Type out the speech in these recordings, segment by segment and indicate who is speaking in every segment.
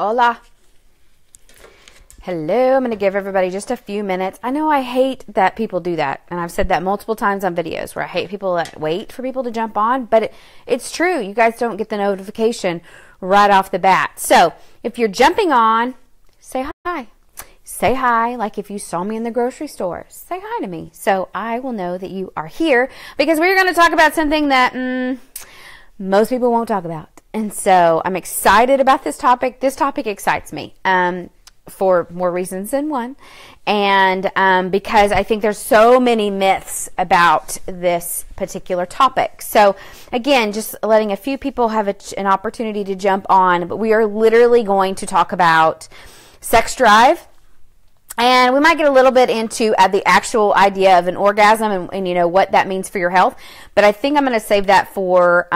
Speaker 1: Hola. Hello. I'm going to give everybody just a few minutes. I know I hate that people do that. And I've said that multiple times on videos where I hate people that wait for people to jump on. But it's true. You guys don't get the notification right off the bat. So if you're jumping on, say hi. Say hi, like if you saw me in the grocery store. Say hi to me so I will know that you are here, because we're going to talk about something that most people won't talk about. And so I'm excited about this topic. This topic excites me for more reasons than one. And because I think there's so many myths about this particular topic. So again, just letting a few people have an opportunity to jump on. But we are literally going to talk about sex drive. And we might get a little bit into the actual idea of an orgasm and you know what that means for your health. But I think I'm going to save that for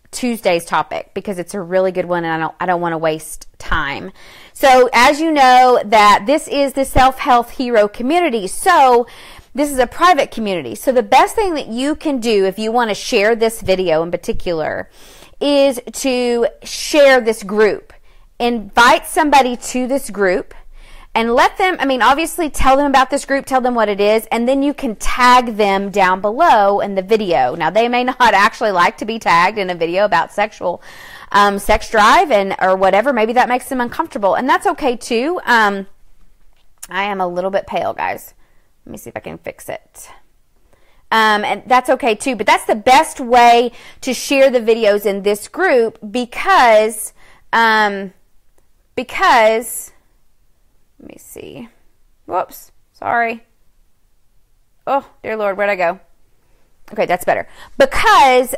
Speaker 1: Tuesday's topic, because it's a really good one and I don't want to waste time. So as you know, that this is the Self-Health Hero community. So this is a private community. So the best thing that you can do if you want to share this video in particular is to share this group. Invite somebody to this group. And let them, obviously tell them about this group, tell them what it is, and then you can tag them down below in the video. Now, they may not actually like to be tagged in a video about sex drive or whatever. Maybe that makes them uncomfortable, and that's okay too. I am a little bit pale, guys. Let me see if I can fix it. And that's okay too, but that's the best way to share the videos in this group because let me see. Whoops. Sorry. Oh, dear Lord, where'd I go? Okay, that's better. Because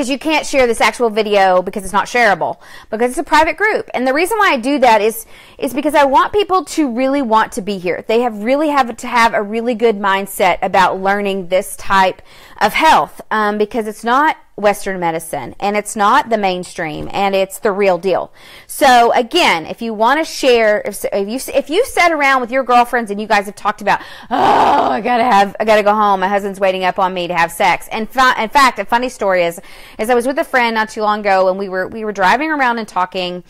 Speaker 1: you can't share this actual video because it's not shareable, because it's a private group. And the reason why I do that is because I want people to really want to be here. They really have to have a really good mindset about learning this type of health, because it's not Western medicine and it's not the mainstream and it's the real deal. So again, if you want to share, if you sat around with your girlfriends and you guys have talked about, oh, I gotta go home, my husband's waiting up on me to have sex. And in fact, a funny story is I was with a friend not too long ago, and we were driving around and talking,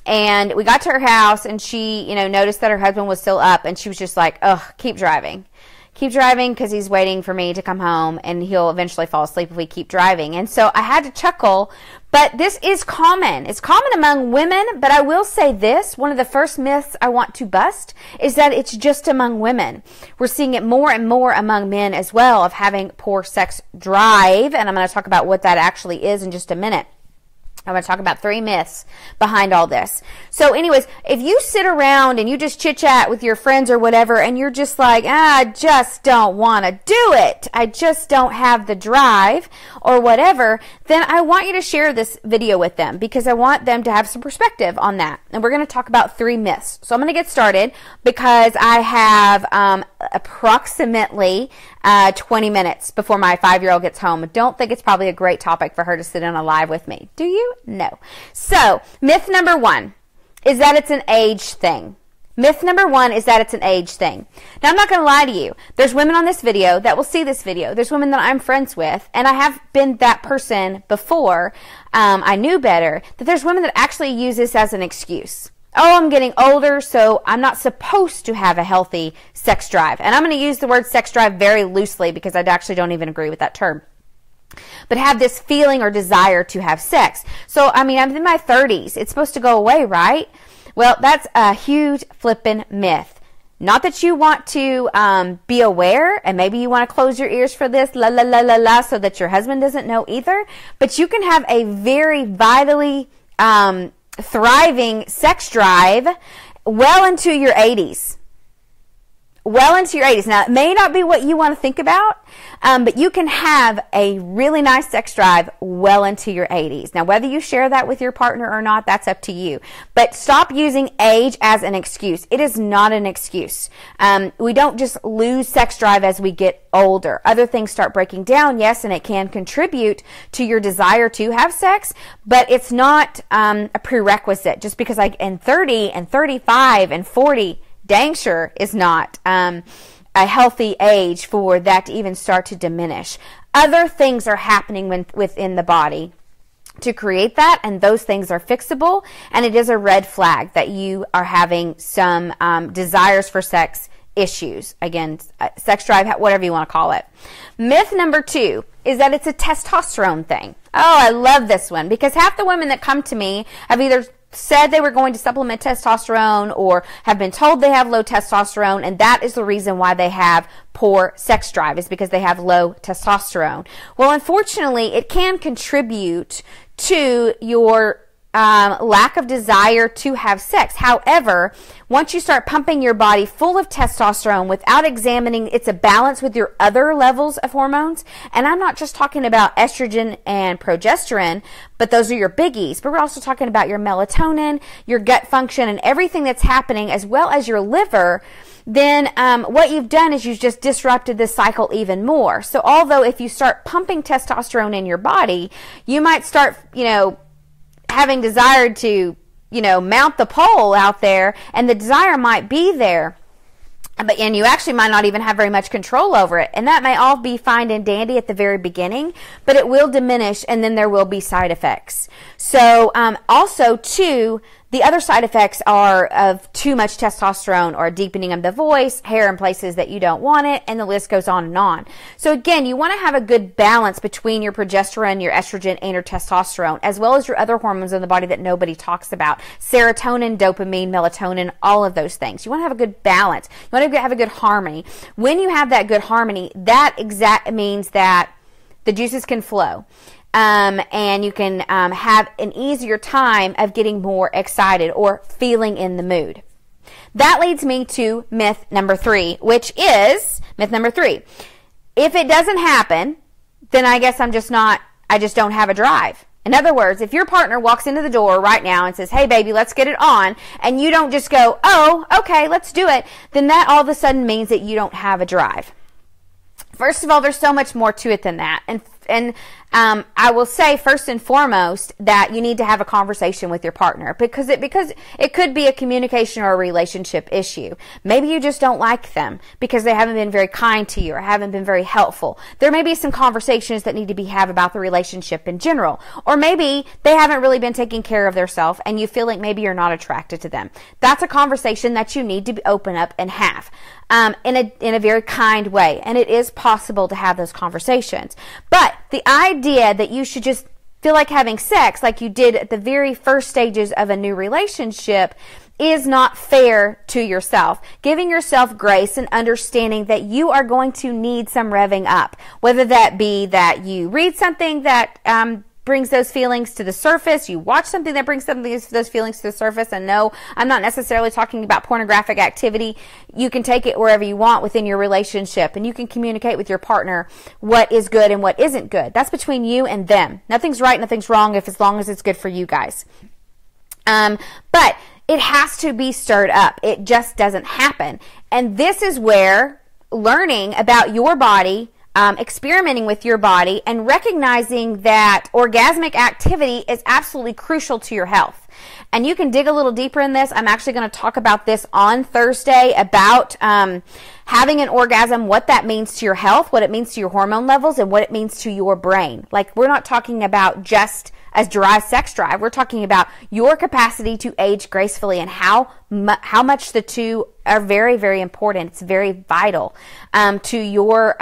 Speaker 1: and we got to her house, and she noticed that her husband was still up, and she was just like, oh, keep driving because he's waiting for me to come home and he'll eventually fall asleep if we keep driving. And so I had to chuckle, but this is common. It's common among women, but I will say this, one of the first myths I want to bust is that it's just among women. We're seeing it more and more among men as well, of having poor sex drive, and I'm going to talk about what that actually is in just a minute. I'm going to talk about 3 myths behind all this. So anyways, if you sit around and you just chit-chat with your friends or whatever, and you're just like, I just don't want to do it, I just don't have the drive or whatever, then I want you to share this video with them, because I want them to have some perspective on that. And we're going to talk about 3 myths. So I'm going to get started because I have approximately 20 minutes before my 5-year-old gets home. I don't think it's probably a great topic for her to sit in a live with me. Do you? No. So, myth number 1 is that it's an age thing. Myth number 1 is that it's an age thing. Now, I'm not going to lie to you. There's women on this video that will see this video. There's women that I'm friends with, and I have been that person before. I knew better, that there's women that actually use this as an excuse. Oh, I'm getting older, so I'm not supposed to have a healthy sex drive. And I'm going to use the word sex drive very loosely, because I actually don't even agree with that term. But have this feeling or desire to have sex. So, I'm in my 30s. It's supposed to go away, right? Well, that's a huge flippin' myth. Not that you want to be aware, and maybe you want to close your ears for this, la la la la la, so that your husband doesn't know either. But you can have a very vitally thriving sex drive well into your 80s. Well into your 80s. Now, it may not be what you want to think about, but you can have a really nice sex drive well into your 80s. Now, whether you share that with your partner or not, that's up to you. But stop using age as an excuse. It is not an excuse. We don't just lose sex drive as we get older. Other things start breaking down, yes, and it can contribute to your desire to have sex, but it's not a prerequisite. Just because in 30 and 35 and 40, dang sure is not a healthy age for that to even start to diminish. Other things are happening within the body to create that, and those things are fixable, and it is a red flag that you are having some desires for sex issues. Again, sex drive, whatever you want to call it. Myth number 2 is that it's a testosterone thing. Oh, I love this one, because half the women that come to me have either said they were going to supplement testosterone or have been told they have low testosterone, and that is the reason why they have poor sex drive, is because they have low testosterone. Well, unfortunately, it can contribute to your lack of desire to have sex. However, once you start pumping your body full of testosterone without examining it's a balance with your other levels of hormones, and I'm not just talking about estrogen and progesterone, but those are your biggies, but we're also talking about your melatonin, your gut function, and everything that's happening, as well as your liver, then what you've done is you've just disrupted this cycle even more. So although if you start pumping testosterone in your body, you might start, having desired to, mount the pole out there, and the desire might be there, and you actually might not even have very much control over it. And that may all be fine and dandy at the very beginning, but it will diminish, and then there will be side effects. So also, too, the other side effects are of too much testosterone or deepening of the voice, hair in places that you don't want it, and the list goes on and on. So again, you want to have a good balance between your progesterone, your estrogen, and your testosterone, as well as your other hormones in the body that nobody talks about. Serotonin, dopamine, melatonin, all of those things. You want to have a good balance. You want to have a good harmony. When you have that good harmony, that means that the juices can flow. And you can have an easier time of getting more excited or feeling in the mood. That leads me to myth number 3, which is myth number 3. If it doesn't happen, then I guess I just don't have a drive. In other words, if your partner walks into the door right now and says, "Hey baby, let's get it on," and you don't just go, "Oh, okay, let's do it," then that all of a sudden means that you don't have a drive. First of all, there's so much more to it than that. And I will say first and foremost that you need to have a conversation with your partner, because it could be a communication or a relationship issue. Maybe you just don't like them because they haven't been very kind to you or haven't been very helpful. There may be some conversations that need to be had about the relationship in general, or maybe they haven't really been taking care of themselves and you feel like maybe you're not attracted to them. That's a conversation that you need to open up and have in a very kind way, and it is possible to have those conversations. But the idea that you should just feel like having sex like you did at the very first stages of a new relationship is not fair to yourself. Giving yourself grace and understanding that you are going to need some revving up, whether that be that you read something that brings those feelings to the surface, you watch something that brings those feelings to the surface. And no, I'm not necessarily talking about pornographic activity. You can take it wherever you want within your relationship, and you can communicate with your partner what is good and what isn't good. That's between you and them. Nothing's right, nothing's wrong as long as it's good for you guys. But it has to be stirred up. It just doesn't happen. And this is where learning about your body, experimenting with your body, and recognizing that orgasmic activity is absolutely crucial to your health. And you can dig a little deeper in this. I'm actually going to talk about this on Thursday about having an orgasm, what that means to your health, what it means to your hormone levels, and what it means to your brain. Like, we're not talking about just a dry sex drive. We're talking about your capacity to age gracefully and how much the two are very, very important. It's very vital to your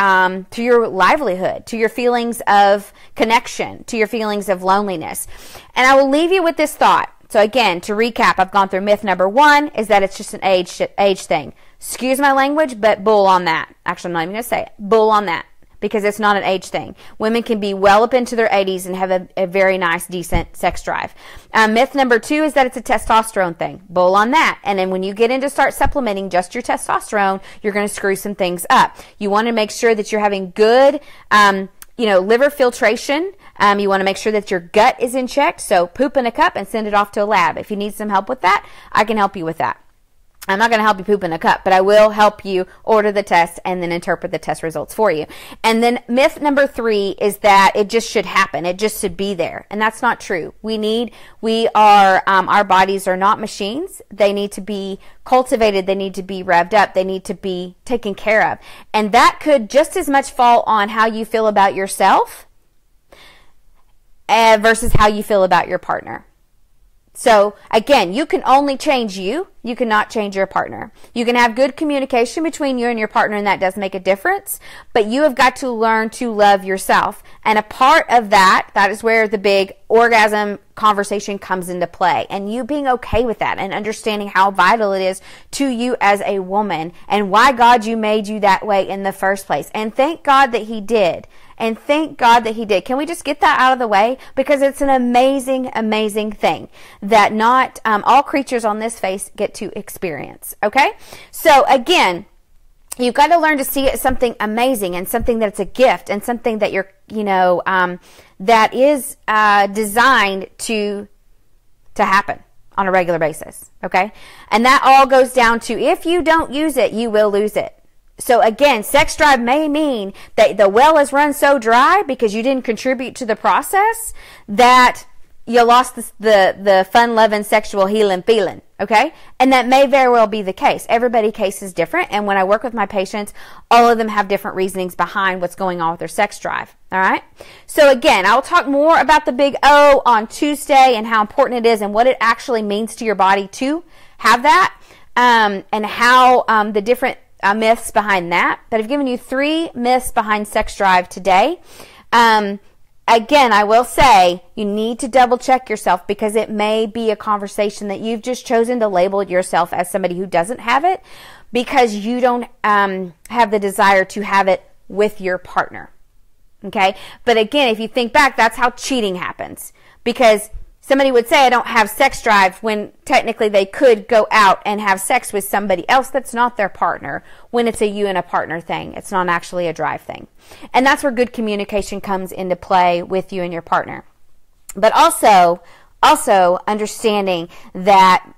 Speaker 1: livelihood, to your feelings of connection, to your feelings of loneliness. And I will leave you with this thought. So again, to recap, I've gone through myth number 1 is that it's just an age thing. Excuse my language, but bull on that. Actually, I'm not even going to say it. Bull on that. Because it's not an age thing. Women can be well up into their 80s and have a very nice, decent sex drive. Myth number 2 is that it's a testosterone thing. Bull on that. And then when you get into start supplementing just your testosterone, you're going to screw some things up. You want to make sure that you're having good, liver filtration. You want to make sure that your gut is in check. So poop in a cup and send it off to a lab. If you need some help with that, I can help you with that. I'm not going to help you poop in a cup, but I will help you order the test and then interpret the test results for you. And then myth number 3 is that it just should happen. It just should be there. And that's not true. Our bodies are not machines. They need to be cultivated. They need to be revved up. They need to be taken care of. And that could just as much fall on how you feel about yourself versus how you feel about your partner. So again, you can only change you. You cannot change your partner. You can have good communication between you and your partner, and that does make a difference. But you have got to learn to love yourself. And a part of that is where the big orgasm conversation comes into play. And you being okay with that and understanding how vital it is to you as a woman and why God you made you that way in the first place. And thank God that He did. And thank God that He did. Can we just get that out of the way? Because it's an amazing, amazing thing that not all creatures on this face get to experience. Okay? So again, you've got to learn to see it as something amazing and something that's a gift and something that you're, that is designed to happen on a regular basis. Okay? And that all goes down to if you don't use it, you will lose it. So again, sex drive may mean that the well is run so dry because you didn't contribute to the process that you lost the fun, loving, sexual healing feeling, okay? And that may very well be the case. Everybody's case is different, and when I work with my patients, all of them have different reasonings behind what's going on with their sex drive, all right? So again, I'll talk more about the big O on Tuesday and how important it is and what it actually means to your body to have that, and how the different myths behind that. But I've given you 3 myths behind sex drive today. Again, I will say you need to double check yourself because it may be a conversation that you've just chosen to label yourself as somebody who doesn't have it because you don't have the desire to have it with your partner. Okay? But again, if you think back, that's how cheating happens. Because somebody would say, I don't have sex drive, when technically they could go out and have sex with somebody else that's not their partner, when it's a you and a partner thing. It's not actually a drive thing. And that's where good communication comes into play with you and your partner. But also understanding that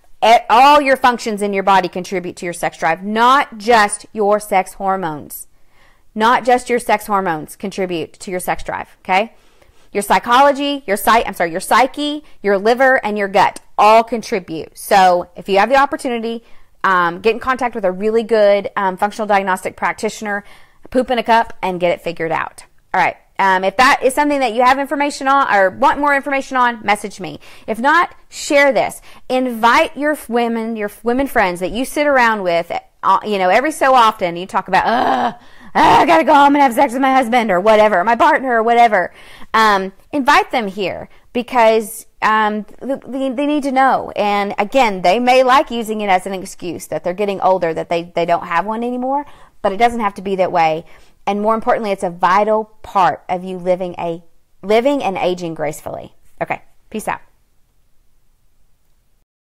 Speaker 1: all your functions in your body contribute to your sex drive, not just your sex hormones. Not just your sex hormones contribute to your sex drive, okay? Your psychology, your psyche, your liver, and your gut all contribute. So if you have the opportunity, get in contact with a really good functional diagnostic practitioner, poop in a cup, and get it figured out. All right. If that is something that you have information on or want more information on, message me. If not, share this. Invite your women friends that you sit around with, every so often. You talk about, I gotta go home and have sex with my husband or whatever, my partner or whatever. Invite them here because they need to know. And again, they may like using it as an excuse that they're getting older, that they don't have one anymore, but it doesn't have to be that way. And more importantly, it's a vital part of you living and aging gracefully. Okay, peace out.